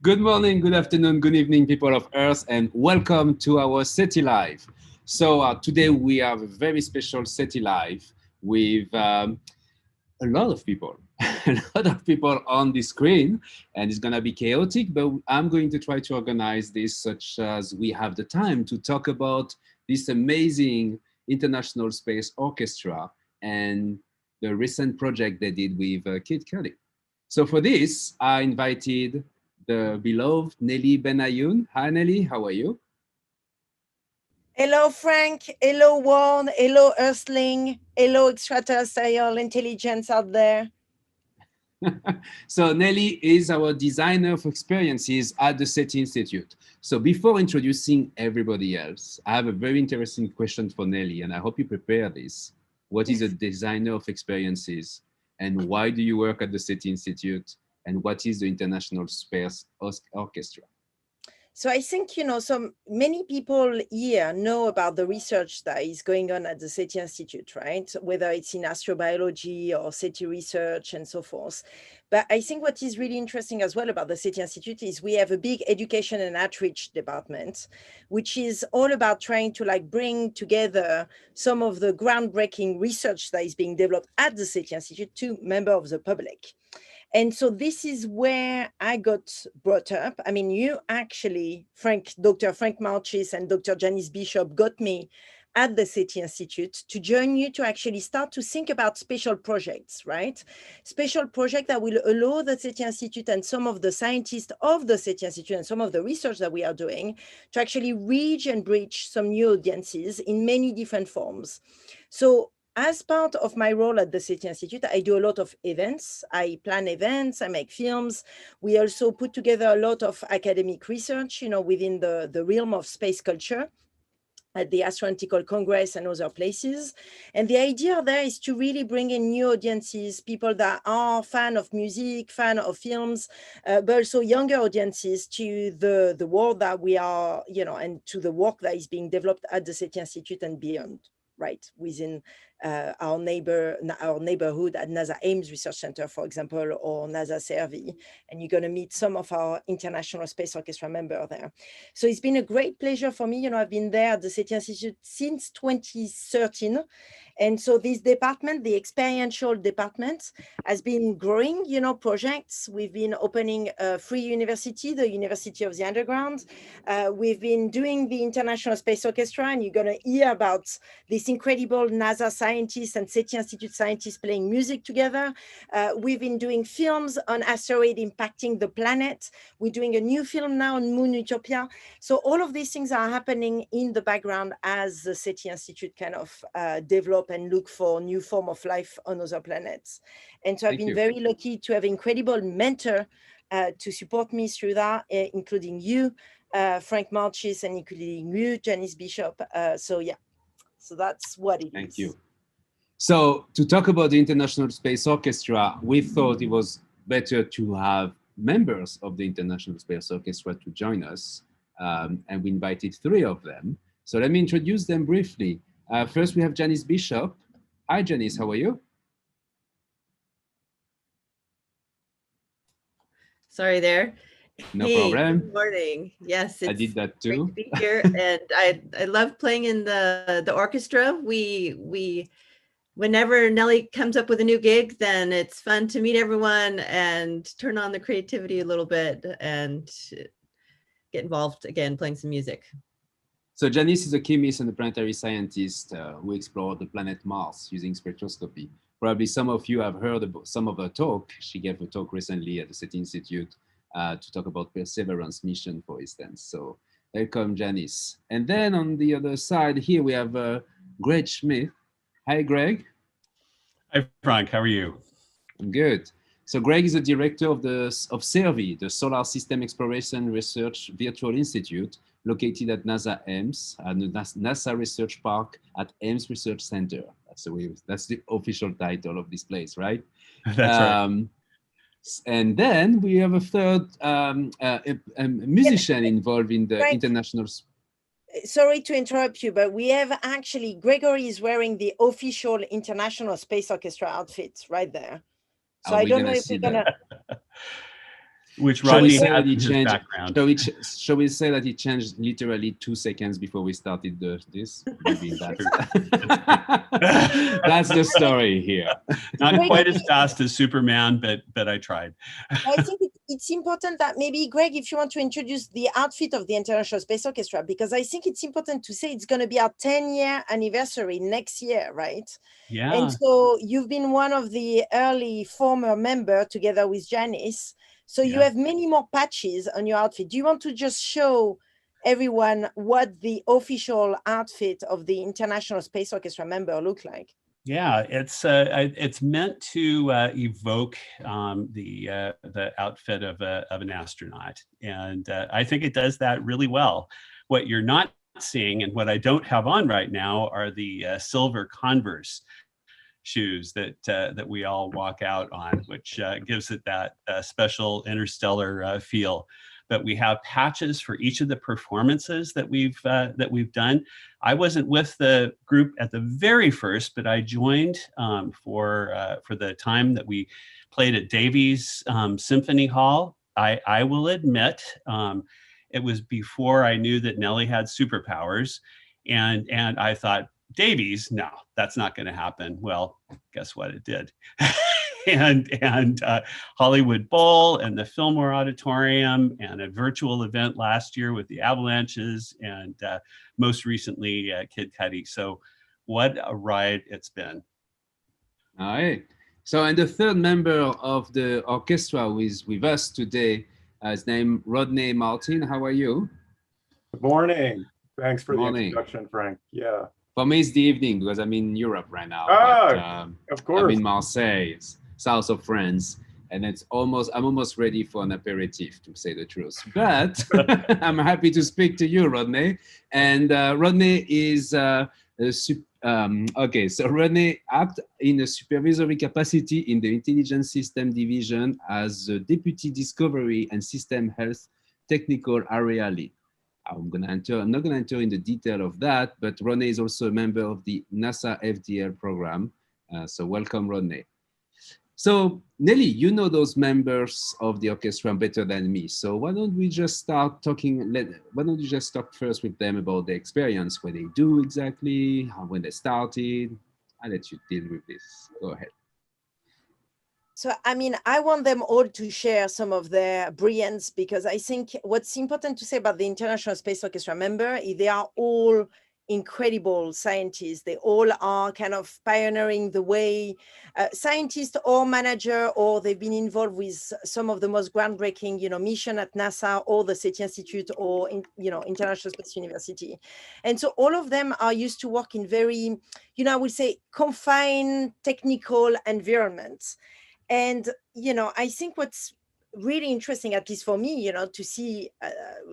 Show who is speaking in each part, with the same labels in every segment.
Speaker 1: Good morning, good afternoon, good evening, people of Earth, and welcome to our SETI Live. So today we have a very special SETI Live with a lot of people, a lot of people on the screen, and it's gonna be chaotic, but I'm going to try to organize this such as we have the time to talk about this amazing International Space Orchestra and the recent project they did with Cudi. So for this, I invited the beloved Nelly Ben Hayoun. Hi, Nelly, how are you?
Speaker 2: Hello, Frank. Hello, world. Hello, Earthling. Hello, extraterrestrial intelligence out there.
Speaker 1: So Nelly is our designer of experiences at the SETI Institute. So before introducing everybody else, I have a very interesting question for Nelly, and I hope you prepare this. What is a designer of experiences, and why do you work at the SETI Institute, and what is the International Space Orchestra?
Speaker 2: So I think, so many people here know about the research that is going on at the SETI Institute, right? Whether it's in astrobiology or SETI research and so forth. But I think what is really interesting as well about the SETI Institute is we have a big education and outreach department, which is all about trying to bring together some of the groundbreaking research that is being developed at the SETI Institute to members of the public. And so this is where I got brought up. I mean, you actually, Dr. Franck Marchis and Dr. Janice Bishop got me at the SETI Institute to join you to actually start to think about special projects, right? Special projects that will allow the SETI Institute and some of the scientists of the SETI Institute and some of the research that we are doing to actually reach and reach some new audiences in many different forms. So as part of my role at the SETI Institute, I do a lot of events. I plan events, I make films. We also put together a lot of academic research, within the realm of space culture at the Astronautical Congress and other places. And the idea there is to really bring in new audiences, people that are fan of music, fan of films, but also younger audiences to the world that we are, and to the work that is being developed at the SETI Institute and beyond, right, within our neighborhood at NASA Ames Research Center, for example, or NASA SERVI. And you're going to meet some of our International Space Orchestra members there. So it's been a great pleasure for me. I've been there at the SETI Institute since 2013. And so this department, the experiential department, has been growing, projects. We've been opening a free university, the University of the Underground. We've been doing the International Space Orchestra, and you're going to hear about this incredible NASA scientists and SETI Institute scientists playing music together. We've been doing films on asteroids impacting the planet. We're doing a new film now on Moon Utopia. So all of these things are happening in the background as the SETI Institute kind of develop and look for new form of life on other planets. And so I've been very lucky to have an incredible mentor to support me through that, including you, Franck Marchis, and including you, Janice Bishop. So that's what it is.
Speaker 1: Thank you. So to talk about the International Space Orchestra, we thought it was better to have members of the International Space Orchestra to join us, and we invited 3 of them. So let me introduce them briefly. First, we have Janice Bishop. Hi, Janice, how are you?
Speaker 3: Sorry there.
Speaker 1: No problem.
Speaker 3: Good morning. Yes,
Speaker 1: I did that too.
Speaker 3: Great to be here, and I love playing in the orchestra. Whenever Nelly comes up with a new gig, then it's fun to meet everyone and turn on the creativity a little bit and get involved again playing some music.
Speaker 1: So Janice is a chemist and a planetary scientist who explored the planet Mars using spectroscopy. Probably some of you have heard about some of her talk. She gave a talk recently at the SETI Institute to talk about Perseverance mission, for instance. So welcome, Janice. And then on the other side here, we have Greg Schmidt. Hi, Greg.
Speaker 4: Hi, Frank. How are you?
Speaker 1: I'm good. So Greg is the director of SERVI, the Solar System Exploration Research Virtual Institute, located at NASA Ames, at the NASA Research Park at Ames Research Center. That's the official title of this place, right?
Speaker 4: That's right.
Speaker 1: And then we have a third a musician involved in the international.
Speaker 2: Sorry to interrupt you, but we have actually, Gregory is wearing the official International Space Orchestra outfit right there. So I don't know if we're gonna.
Speaker 4: which
Speaker 1: Shall we
Speaker 4: Rodney
Speaker 1: say
Speaker 4: had
Speaker 1: that
Speaker 4: in
Speaker 1: he
Speaker 4: his
Speaker 1: changed?
Speaker 4: background.
Speaker 1: Shall we say that he changed literally 2 seconds before we started this? Maybe that's that's the story here.
Speaker 4: Not
Speaker 2: Greg,
Speaker 4: quite as fast as Superman, but I tried.
Speaker 2: I think it's important that maybe, Greg, if you want to introduce the outfit of the International Space Orchestra, because I think it's important to say it's going to be our 10-year anniversary next year, right?
Speaker 4: Yeah.
Speaker 2: And so you've been one of the early former member together with Janice. So you have many more patches on your outfit. Do you want to just show everyone what the official outfit of the International Space Orchestra member look like?
Speaker 4: Yeah, it's meant to evoke the outfit of an astronaut, and I think it does that really well. What you're not seeing, and what I don't have on right now, are the silver Converse shoes that we all walk out on, which gives it that special interstellar feel. But we have patches for each of the performances that we've done. I wasn't with the group at the very first, but I joined for the time that we played at Davies Symphony Hall. I will admit, it was before I knew that Nelly had superpowers, and I thought, Davies, no, that's not going to happen. Well, guess what? It did. and Hollywood Bowl and the Fillmore Auditorium and a virtual event last year with the Avalanches, and most recently Kid Cudi. So what a ride it's been.
Speaker 1: All right. So, and the third member of the orchestra with us today is named Rodney Martin. How are you?
Speaker 5: Good morning. Thanks for
Speaker 1: Morning.
Speaker 5: the introduction, Frank. Yeah.
Speaker 1: For me, it's the evening because I'm in Europe right now.
Speaker 5: Ah,
Speaker 1: but,
Speaker 5: of course.
Speaker 1: I'm in Marseille, it's south of France, and I'm almost ready for an aperitif, to say the truth. But I'm happy to speak to you, Rodney. And Rodney is okay. So Rodney acts in a supervisory capacity in the Intelligence System Division as a Deputy Discovery and System Health Technical Area Lead. I'm not gonna enter in the detail of that, but Rodney is also a member of the NASA FDL program. So welcome, Rodney. So Nelly, you know those members of the orchestra better than me. So why don't we just start talking? Why don't you just talk first with them about the experience, what they do exactly, when they started? I'll let you deal with this. Go ahead.
Speaker 2: So, I mean, I want them all to share some of their brilliance, because I think what's important to say about the International Space Orchestra member is they are all incredible scientists. They all are kind of pioneering the way, scientists or manager, or they've been involved with some of the most groundbreaking, mission at NASA or the SETI Institute or, International Space University. And so all of them are used to work in very, I would say, confined technical environments. And, I think what's really interesting, at least for me, to see,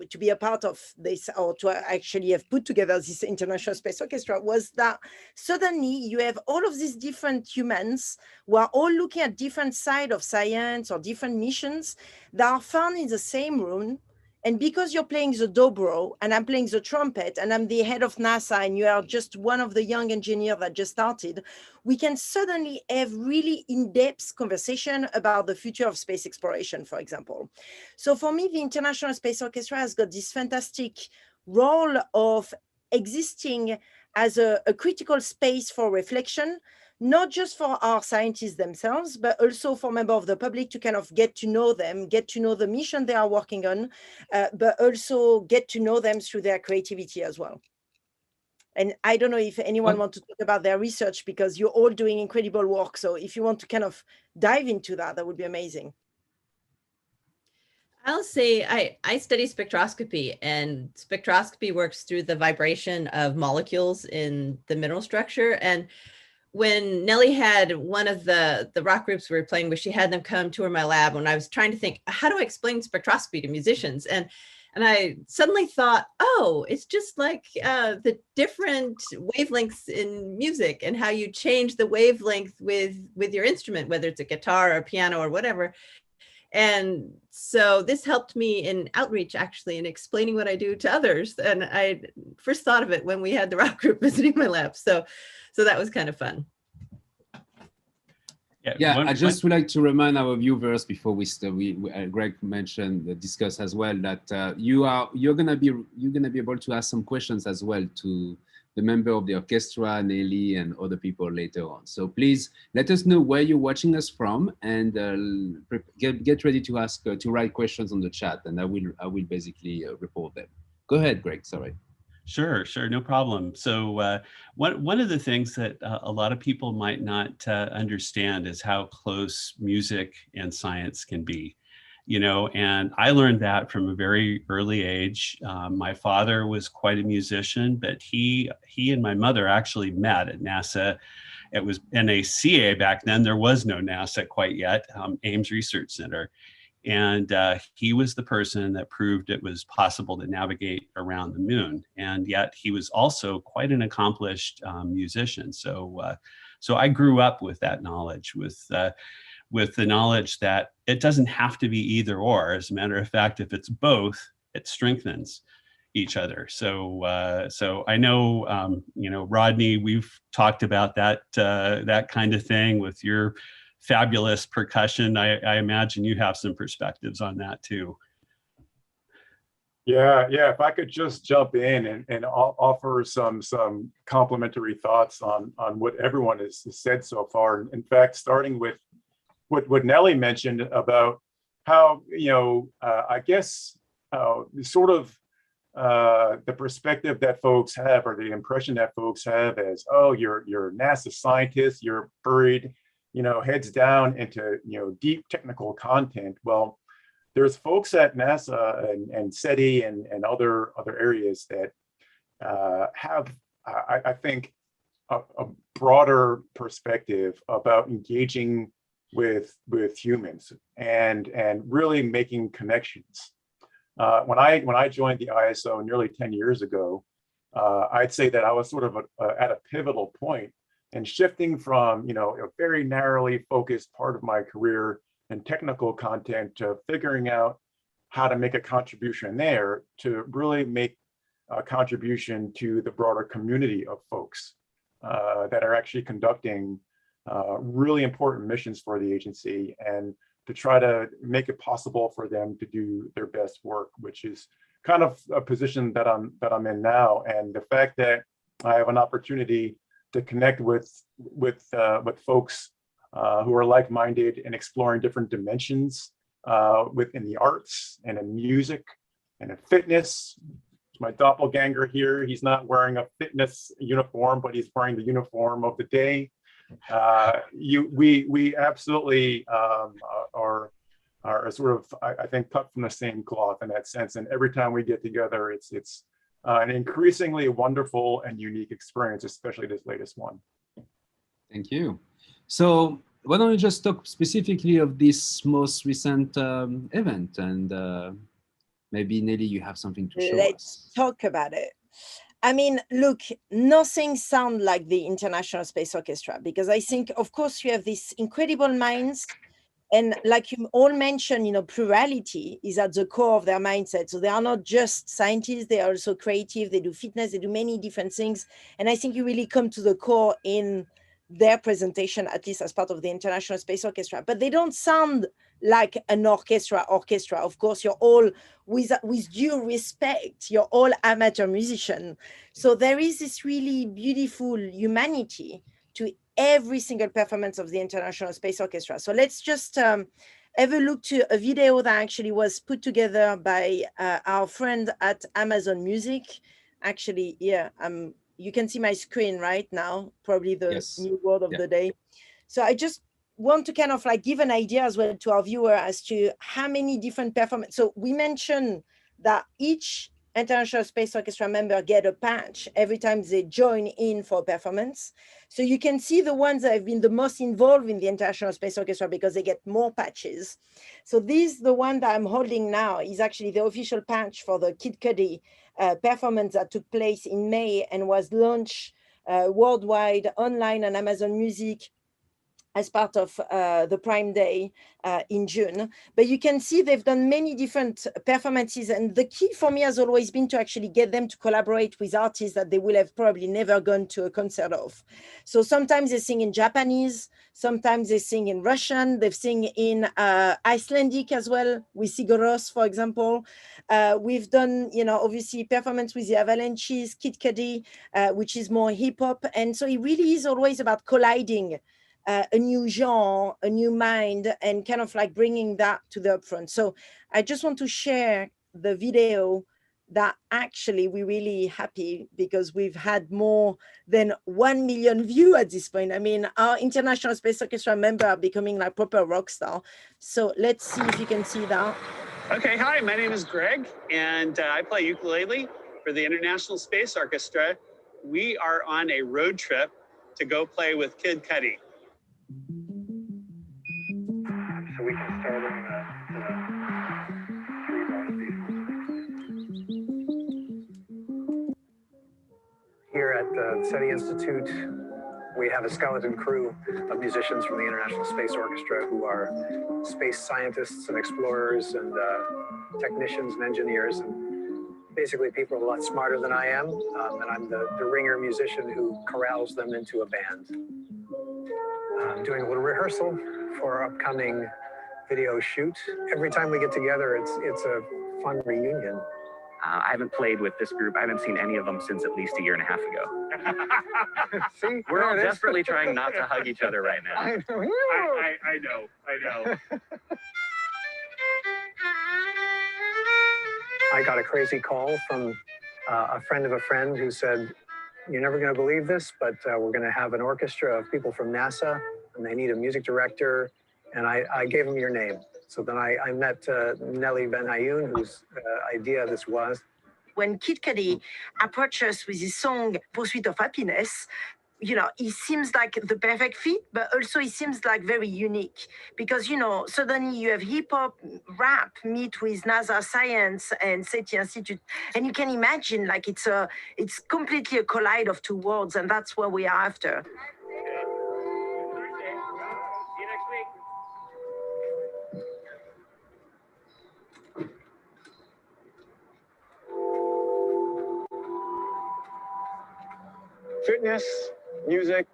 Speaker 2: to be a part of this, or to actually have put together this International Space Orchestra, was that suddenly you have all of these different humans who are all looking at different sides of science or different missions that are found in the same room. And because you're playing the dobro and I'm playing the trumpet and I'm the head of NASA and you are just one of the young engineers that just started, we can suddenly have really in-depth conversation about the future of space exploration, for example. So for me, the International Space Orchestra has got this fantastic role of existing as a critical space for reflection, not just for our scientists themselves, but also for members of the public to kind of get to know them, get to know the mission they are working on, but also get to know them through their creativity as well. And I don't know if anyone wants to talk about their research, because you're all doing incredible work. So if you want to kind of dive into that, that would be amazing.
Speaker 3: I'll say I study spectroscopy, and spectroscopy works through the vibration of molecules in the mineral structure. And when Nelly had one of the rock groups we were playing with, she had them come tour my lab when I was trying to think, how do I explain spectroscopy to musicians? And I suddenly thought, oh, it's just like the different wavelengths in music and how you change the wavelength with your instrument, whether it's a guitar or a piano or whatever. And so this helped me in outreach, actually, in explaining what I do to others. And I first thought of it when we had the rock group visiting my lab. So that was kind of fun.
Speaker 1: Yeah,
Speaker 4: one-
Speaker 1: I just would like to remind our viewers before we start. Greg mentioned, discussed as well that you're gonna be able to ask some questions as well to the member of the orchestra, Nelly, and other people later on. So please let us know where you're watching us from, and get ready to ask to write questions on the chat, and I will basically report them. Go ahead, Greg. Sorry.
Speaker 4: Sure, no problem. So one of the things that a lot of people might not understand is how close music and science can be, you know, and I learned that from a very early age. My father was quite a musician, but he and my mother actually met at NASA. It was NACA back then. There was no NASA quite yet, Ames Research Center. And he was the person that proved it was possible to navigate around the moon. And yet he was also quite an accomplished musician. So I grew up with that knowledge, with the knowledge that it doesn't have to be either or. As a matter of fact, if it's both, it strengthens each other. So I know, you know, Rodney, we've talked about that kind of thing with your fabulous percussion. I imagine you have some perspectives on that too.
Speaker 5: Yeah. If I could just jump in and offer some complimentary thoughts on what everyone has said so far. In fact, starting with what Nelly mentioned about how, you know, I guess sort of the perspective that folks have, or the impression that folks have as, oh, you're a NASA scientist, you're buried, you know, heads down into, you know, deep technical content. Well, there's folks at NASA and SETI and other areas that have, I think, a broader perspective about engaging with humans and really making connections. When I joined the ISO nearly 10 years ago, I'd say that I was sort of at a pivotal point, and shifting from, you know, a very narrowly focused part of my career and technical content to figuring out how to make a contribution there to really make a contribution to the broader community of folks that are actually conducting really important missions for the agency, and to try to make it possible for them to do their best work, which is kind of a position that I'm in now. And the fact that I have an opportunity to connect with folks who are like-minded and exploring different dimensions within the arts and in music and in fitness. My doppelganger here, he's not wearing a fitness uniform, but he's wearing the uniform of the day. We absolutely are sort of, I think, cut from the same cloth in that sense. And every time we get together, it's an increasingly wonderful and unique experience, especially this latest one.
Speaker 1: Thank you. So why don't we just talk specifically of this most recent event, and maybe Nelly, you have something to show us.
Speaker 2: Let's talk about it. I mean, look, nothing sounds like the International Space Orchestra, because I think, of course, you have these incredible minds. And like you all mentioned, you know, plurality is at the core of their mindset. So they are not just scientists, they are also creative, they do fitness, they do many different things. And I think you really come to the core in their presentation, at least as part of the International Space Orchestra. But they don't sound like an orchestra. Of course, you're all, with due respect, you're all amateur musicians. So there is this really beautiful humanity to every single performance of the International Space Orchestra. So let's just have a look to a video that actually was put together by our friend at Amazon Music. Actually, yeah, you can see my screen right now, probably the new word of the day. So I just want to kind of like give an idea as well to our viewer as to how many different performances. So we mentioned that each International Space Orchestra member get a patch every time they join in for a performance. So you can see the ones that have been the most involved in the International Space Orchestra because they get more patches. So the one that I'm holding now is actually the official patch for the Cudi performance that took place in May and was launched worldwide online on Amazon Music as part of the Prime Day in June. But you can see they've done many different performances. And the key for me has always been to actually get them to collaborate with artists that they will have probably never gone to a concert of. So sometimes they sing in Japanese, sometimes they sing in Russian, they've sing in Icelandic as well, with Sigur Rós, for example. We've done, obviously performance with the Avalanches, Kid Cudi, which is more hip hop. And so it really is always about colliding a new genre, a new mind, and kind of like bringing that to the upfront. So I just want to share the video that actually we're really happy because we've had more than 1 million views at this point. I mean, our International Space Orchestra member are becoming like proper rock star. So let's see if you can see that.
Speaker 6: Okay, hi, my name is Greg, and I play ukulele for the International Space Orchestra. We are on a road trip to go play with Kid Cudi. So we can start on
Speaker 7: Here at the SETI Institute, we have a skeleton crew of musicians from the International Space Orchestra who are space scientists and explorers and technicians and engineers, and basically people a lot smarter than I am. And I'm the ringer musician who corrals them into a band. I'm doing a little rehearsal for our upcoming video shoot. Every time we get together, it's a fun reunion.
Speaker 8: I haven't played with this group. I haven't seen any of them since at least a year and a half ago.
Speaker 7: See,
Speaker 8: we're all desperately trying not to hug each other right now.
Speaker 6: I know.
Speaker 7: I got a crazy call from a friend of a friend who said, "You're never going to believe this, but we're going to have an orchestra of people from NASA, and they need a music director." And I gave him your name. So then I met Nelly Ben Hayoun, whose idea this was.
Speaker 2: When Kid Cudi approached us with his song Pursuit of Happiness, he seems like the perfect fit, but also he seems like very unique because, suddenly you have hip hop, rap meet with NASA science and SETI Institute. And you can imagine like it's completely a collide of two worlds, and that's what we are after.
Speaker 6: Fitness, music,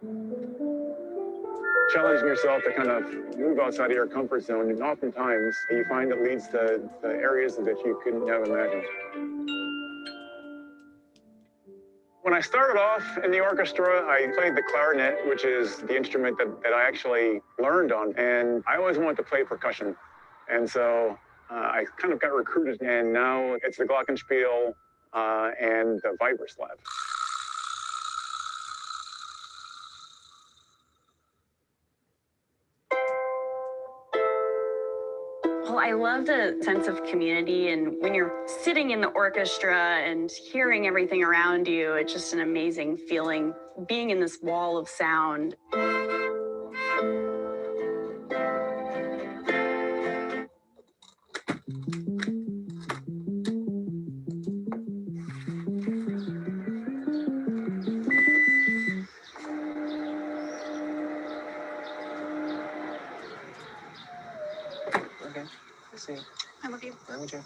Speaker 6: challenging yourself to kind of move outside of your comfort zone. And oftentimes you find it leads to areas that you couldn't have imagined. When I started off in the orchestra, I played the clarinet, which is the instrument that I actually learned on. And I always wanted to play percussion. And so I kind of got recruited, and now it's the glockenspiel and the vibraslap.
Speaker 9: Well, I love the sense of community, and when you're sitting in the orchestra and hearing everything around you, it's just an amazing feeling, being in this wall of sound.
Speaker 10: I love you.
Speaker 7: I love you.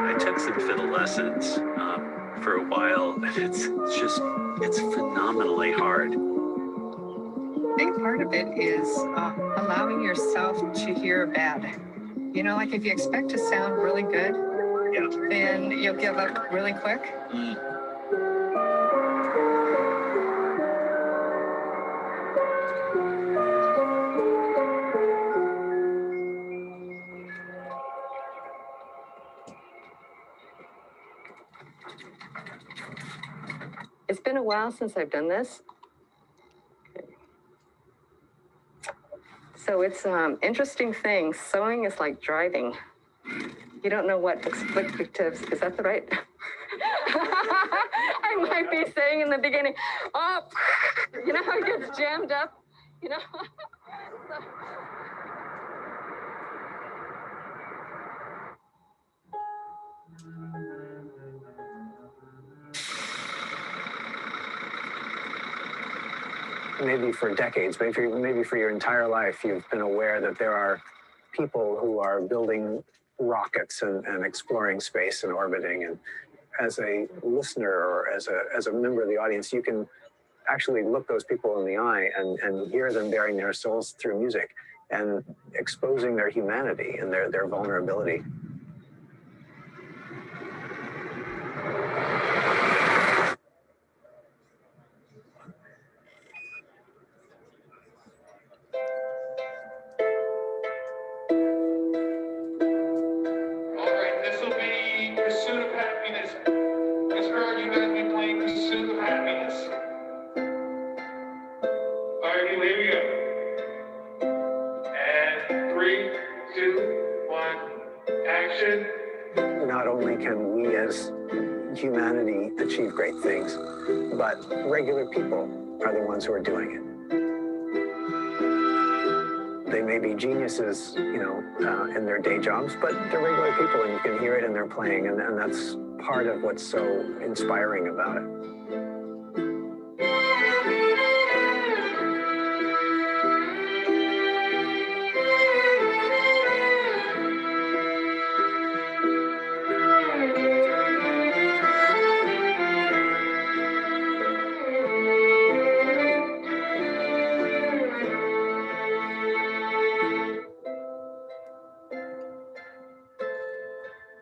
Speaker 4: I took some fiddle lessons for a while, and it's phenomenally hard.
Speaker 10: A big part of it is allowing yourself to hear bad. Like if you expect to sound really good, then you'll give up really quick.
Speaker 11: It's been a while since I've done this. So it's interesting thing. Sewing is like driving. You don't know what explicatives, is that the right? I might be saying in the beginning, oh, how it gets jammed up, So.
Speaker 7: maybe for decades, maybe for your entire life, you've been aware that there are people who are building rockets and exploring space and orbiting. And as a listener or as a member of the audience, you can actually look those people in the eye and hear them bearing their souls through music and exposing their humanity and their vulnerability. Not only can we as humanity achieve great things, but regular people are the ones who are doing it. They may be geniuses, you know, in their day jobs, but they're regular people and you can hear it in their playing, and that's part of what's so inspiring about it.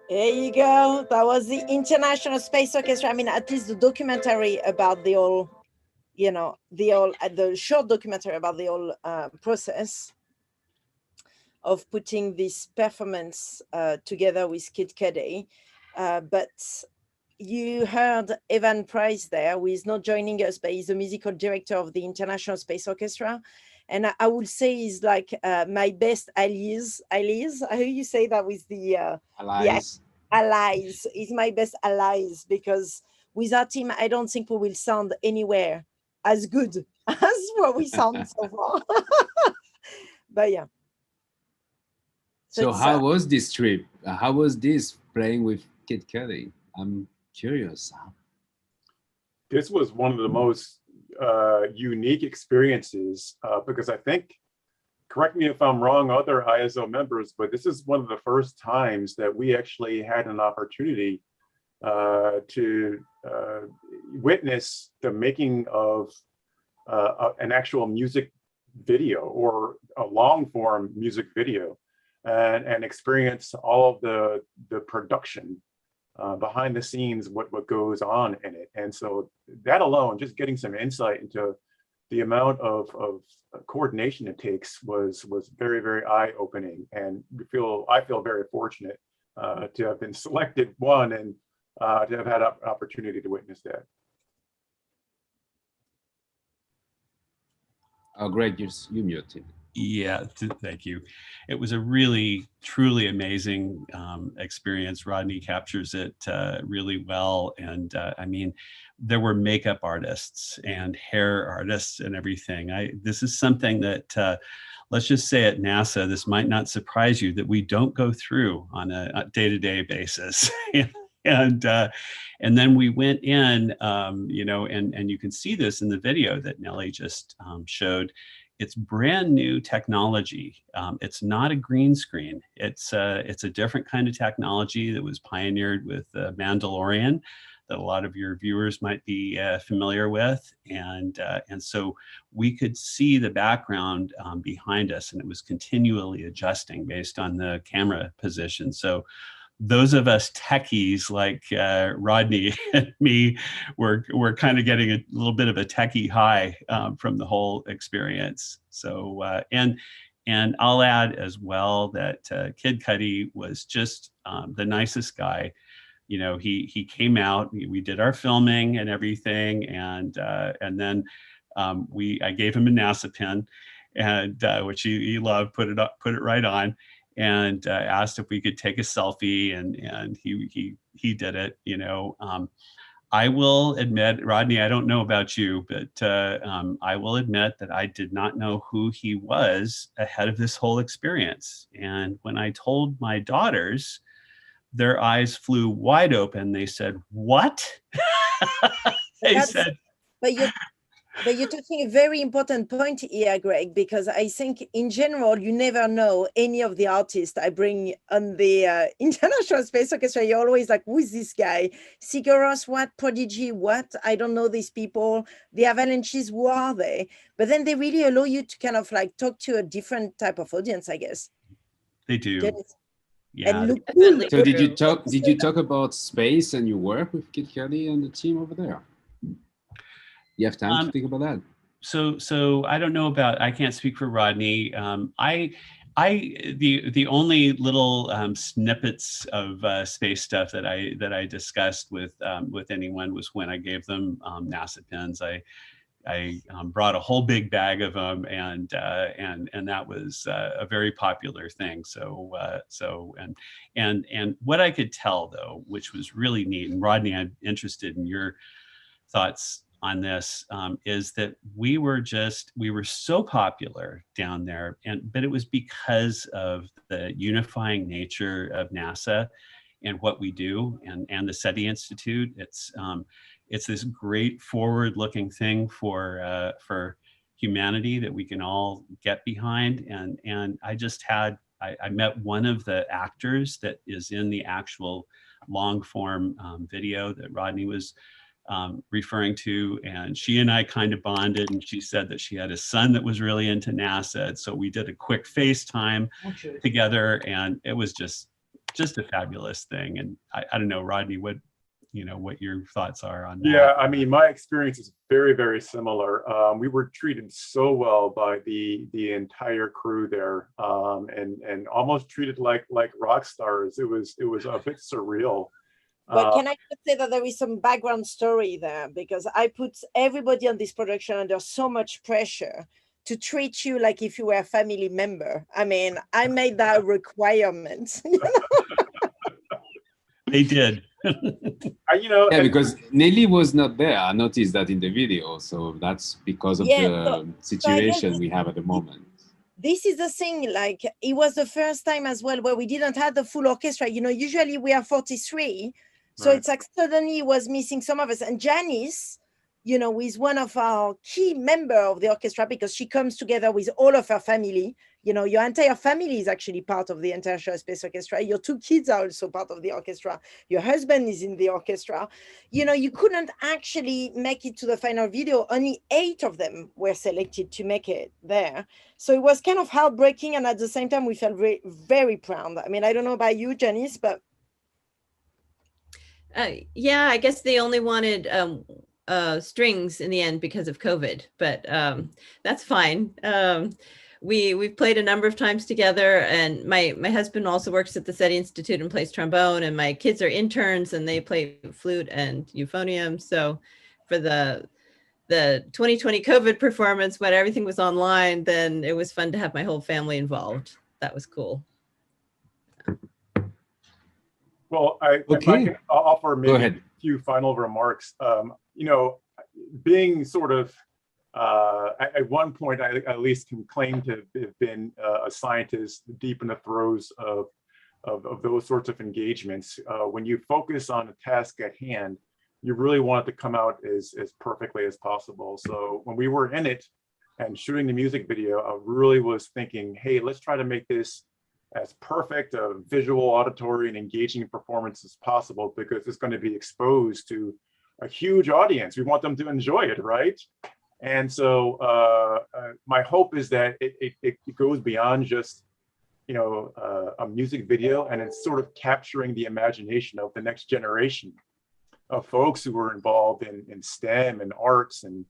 Speaker 2: There you go. That was the International Space Orchestra. I mean, at least the documentary about the whole, you know, the short documentary about the whole process of putting this performance together with Kid Cudi. But you heard Evan Price there, who is not joining us, but he's the musical director of the International Space Orchestra. And I would say he's like my best allies. Allies, I hear you say that with the
Speaker 1: Allies.
Speaker 2: Allies. He's my best allies, because without him, I don't think we will sound anywhere as good as what we sound so far. But yeah.
Speaker 1: So how was this trip? How was this playing with Kid Cudi? I'm curious.
Speaker 5: This was one of the most unique experiences because I think, correct me if I'm wrong, other ISO members, but this is one of the first times that we actually had an opportunity to witness the making of an actual music video or a long form music video and experience all of the production behind the scenes, what goes on in it. And so that alone, just getting some insight into the amount of coordination it takes was very, very eye-opening. And I feel very fortunate to have been selected one and to have had an opportunity to witness that.
Speaker 1: Oh, great, you muted.
Speaker 4: Yeah, thank you. It was a really, truly amazing experience. Rodney captures it really well. And I mean, there were makeup artists and hair artists and everything. This is something that, let's just say at NASA, this might not surprise you, that we don't go through on a day-to-day basis. And then we went in, you know, and you can see this in the video that Nelly just showed. It's brand new technology. It's not a green screen. It's a different kind of technology that was pioneered with Mandalorian, that a lot of your viewers might be familiar with. And so we could see the background behind us, and it was continually adjusting based on the camera position. So those of us techies like Rodney and me were kind of getting a little bit of a techie high from the whole experience. So and I'll add as well that Kid Cudi was just the nicest guy. You know, he came out, we did our filming and everything, and then I gave him a NASA pin, and which he loved, put it right on. And asked if we could take a selfie, and he did it. You know, I will admit, Rodney, I don't know about you, but I will admit that I did not know who he was ahead of this whole experience. And when I told my daughters, their eyes flew wide open. They said, "What?" They said,
Speaker 2: "But But you're touching a very important point here, Greg, because I think in general, you never know any of the artists I bring on the International Space Orchestra. You're always like, who is this guy? Sigur Rós, what? Prodigy, what? I don't know these people. The Avalanches, who are they? But then they really allow you to kind of like talk to a different type of audience, I guess.
Speaker 4: They do. Yeah.
Speaker 2: And look cool.
Speaker 1: So did you talk about space and your work with Kid Cudi and the team over there? You have time to think about that?
Speaker 4: So I don't know about, I can't speak for Rodney. The only little snippets of space stuff that I discussed with anyone was when I gave them NASA pins. I brought a whole big bag of them, and that was a very popular thing. So what I could tell though, which was really neat, and Rodney, I'm interested in your thoughts on this, is that we were so popular down there, but it was because of the unifying nature of NASA and what we do, and the SETI Institute. It's this great forward-looking thing for humanity that we can all get behind. And I met one of the actors that is in the actual long-form video that Rodney was referring to, and she and I kind of bonded, and she said that she had a son that was really into NASA, so we did a quick FaceTime together, and it was just a fabulous thing. And I don't know, Rodney, what your thoughts are on that.
Speaker 5: Yeah, I mean, my experience is very, very similar. We were treated so well by the entire crew there, and almost treated like rock stars. It was a bit surreal.
Speaker 2: But can I just say that there is some background story there, because I put everybody on this production under so much pressure to treat you like if you were a family member. I mean, I made that a requirement. You know?
Speaker 4: They did.
Speaker 1: Yeah, because Nelly was not there. I noticed that in the video. So that's because of the situation we have at the moment.
Speaker 2: This is the thing, like, it was the first time as well where we didn't have the full orchestra. You know, usually we are 43. So it's like suddenly it was missing some of us. And Janice, you know, is one of our key member of the orchestra because she comes together with all of her family. You know, your entire family is actually part of the International Space Orchestra. Your 2 kids are also part of the orchestra. Your husband is in the orchestra. You know, you couldn't actually make it to the final video. Only 8 of them were selected to make it there. So it was kind of heartbreaking. And at the same time, we felt very, very proud. I mean, I don't know about you, Janice, but.
Speaker 3: Yeah, I guess they only wanted strings in the end because of COVID, but that's fine. We've played a number of times together, and my husband also works at the SETI Institute and plays trombone, and my kids are interns and they play flute and euphonium. So for the 2020 COVID performance, when everything was online, then it was fun to have my whole family involved. That was cool.
Speaker 5: Well, if I can offer maybe a few final remarks. You know, being sort of, at one point, I at least can claim to have been a scientist deep in the throes of those sorts of engagements. When you focus on a task at hand, you really want it to come out as perfectly as possible. So when we were in it and shooting the music video, I really was thinking, hey, let's try to make this as perfect a visual, auditory, and engaging performance as possible, because it's going to be exposed to a huge audience. We want them to enjoy it, right? And so my hope is that it goes beyond just, you know, a music video, and it's sort of capturing the imagination of the next generation of folks who are involved in STEM and arts, and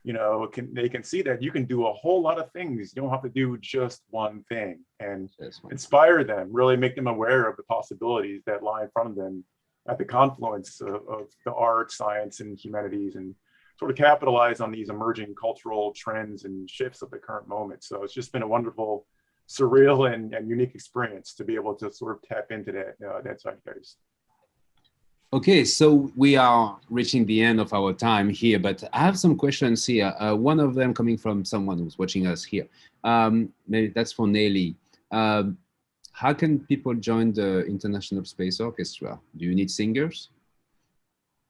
Speaker 5: you know, they can see that you can do a whole lot of things. You don't have to do just one thing, and inspire them, really make them aware of the possibilities that lie in front of them at the confluence of the arts, science, and humanities, and sort of capitalize on these emerging cultural trends and shifts of the current moment. So it's just been a wonderful, surreal, and unique experience to be able to sort of tap into that zeitgeist.
Speaker 1: Okay, so we are reaching the end of our time here, but I have some questions here. One of them coming from someone who's watching us here. Maybe that's for Nelly. How can people join the International Space Orchestra? Do you need singers?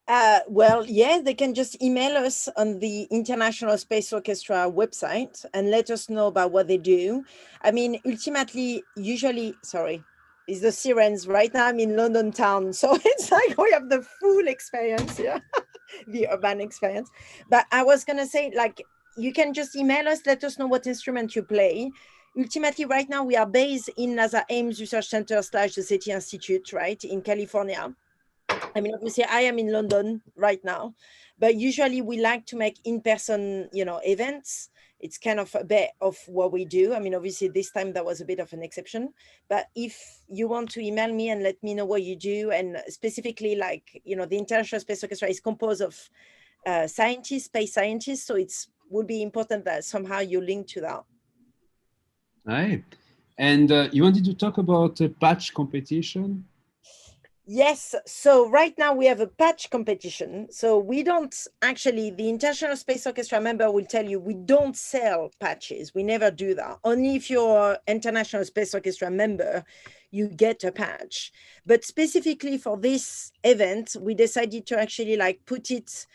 Speaker 2: Well, yeah, they can just email us on the International Space Orchestra website and let us know about what they do. I mean, ultimately, usually, sorry, it's the sirens. Right now I'm in London town, so it's like we have the full experience here, the urban experience. But I was going to say, like, you can just email us, let us know what instrument you play. Ultimately, right now we are based in NASA Ames Research Center / the SETI Institute, right, in California. I mean, obviously, I am in London right now, but usually we like to make in-person, events. It's kind of a bit of what we do. I mean, obviously, this time that was a bit of an exception. But if you want to email me and let me know what you do, and specifically, like, the International Space Orchestra is composed of scientists, space scientists, so it's would be important that somehow you link to that.
Speaker 1: Right. And you wanted to talk about a patch competition?
Speaker 2: Yes, so right now we have a patch competition. So we don't actually, the International Space Orchestra member will tell you we don't sell patches. We never do that. Only if you're International Space Orchestra member, you get a patch. But specifically for this event, we decided to actually put it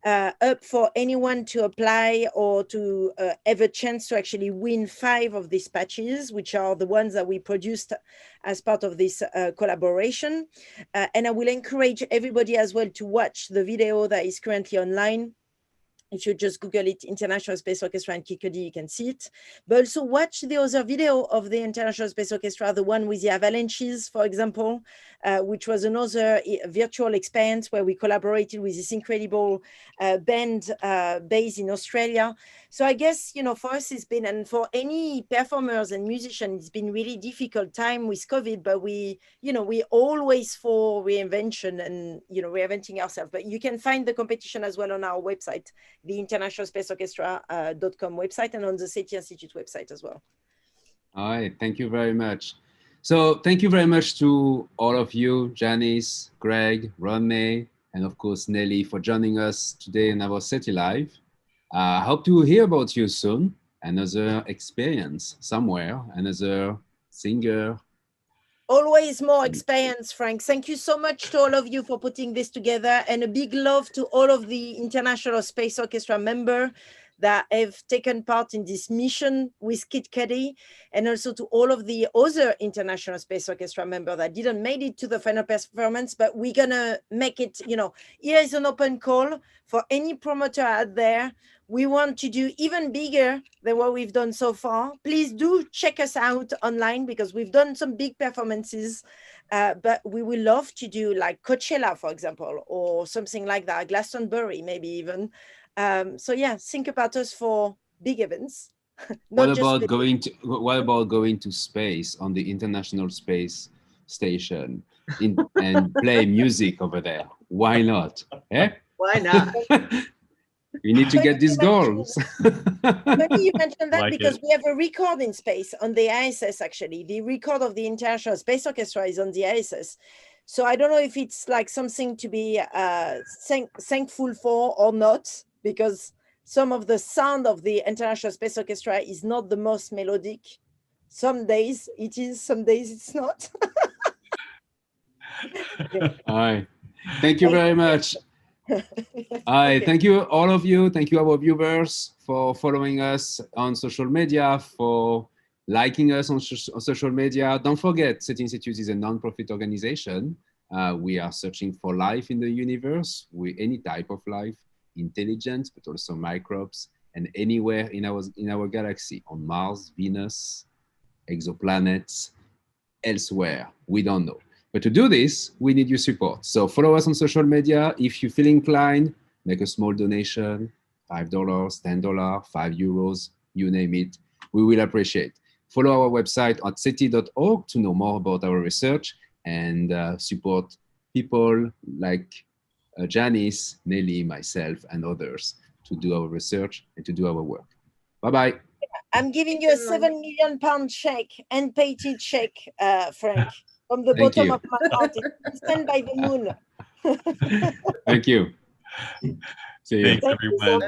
Speaker 2: up for anyone to apply or to have a chance to actually win 5 of these patches, which are the ones that we produced as part of this collaboration. And I will encourage everybody as well to watch the video that is currently online. If you just Google it, International Space Orchestra and Cudi, you can see it. But also watch the other video of the International Space Orchestra, the one with the avalanches, for example, which was another virtual experience where we collaborated with this incredible band based in Australia. So I guess, for us, it's been, and for any performers and musicians, it's been really difficult time with COVID, but we always for reinvention and, reinventing ourselves. But you can find the competition as well on our website, the International Space Orchestra.com website, and on the SETI Institute website as well.
Speaker 1: All right, thank you very much. So thank you very much to all of you, Janice, Greg, Rodney, and of course, Nelly, for joining us today in our SETI Live. I hope to hear about you soon. Another experience somewhere, another singer.
Speaker 2: Always more experience, Frank. Thank you so much to all of you for putting this together, and a big love to all of the International Space Orchestra members that have taken part in this mission with Cudi, and also to all of the other International Space Orchestra members that didn't make it to the final performance, but we're gonna make it, here is an open call for any promoter out there. We want to do even bigger than what we've done so far. Please do check us out online because we've done some big performances, but we would love to do like Coachella, for example, or something like that, Glastonbury, maybe even. So yeah, think about us for big events.
Speaker 1: What about going to space on the International Space Station and play music over there? Why not? Eh?
Speaker 3: Why not?
Speaker 1: We need to get these goals.
Speaker 2: Maybe you mentioned that because we have a record in space on the ISS, actually. The record of the International Space Orchestra is on the ISS. So I don't know if it's like something to be thankful for or not, because some of the sound of the International Space Orchestra is not the most melodic. Some days it is, some days it's not.
Speaker 1: All right. Thank you very much. Thank you, all of you. Thank you, our viewers, for following us on social media, for liking us on social media. Don't forget, SETI Institute is a non-profit organization. We are searching for life in the universe, with any type of life, intelligence, but also microbes, and anywhere in our galaxy, on Mars, Venus, exoplanets, elsewhere. We don't know. But to do this, we need your support. So follow us on social media. If you feel inclined, make a small donation, $5, $10, €5, you name it. We will appreciate. Follow our website at seti.org to know more about our research and support people like Janice, Nelly, myself, and others to do our research and to do our work. Bye-bye.
Speaker 2: I'm giving you a £7 million check, unpaid check, Frank. From the bottom of my heart, it's sent by the moon.
Speaker 1: Thank you. See you.
Speaker 4: Thanks, everyone.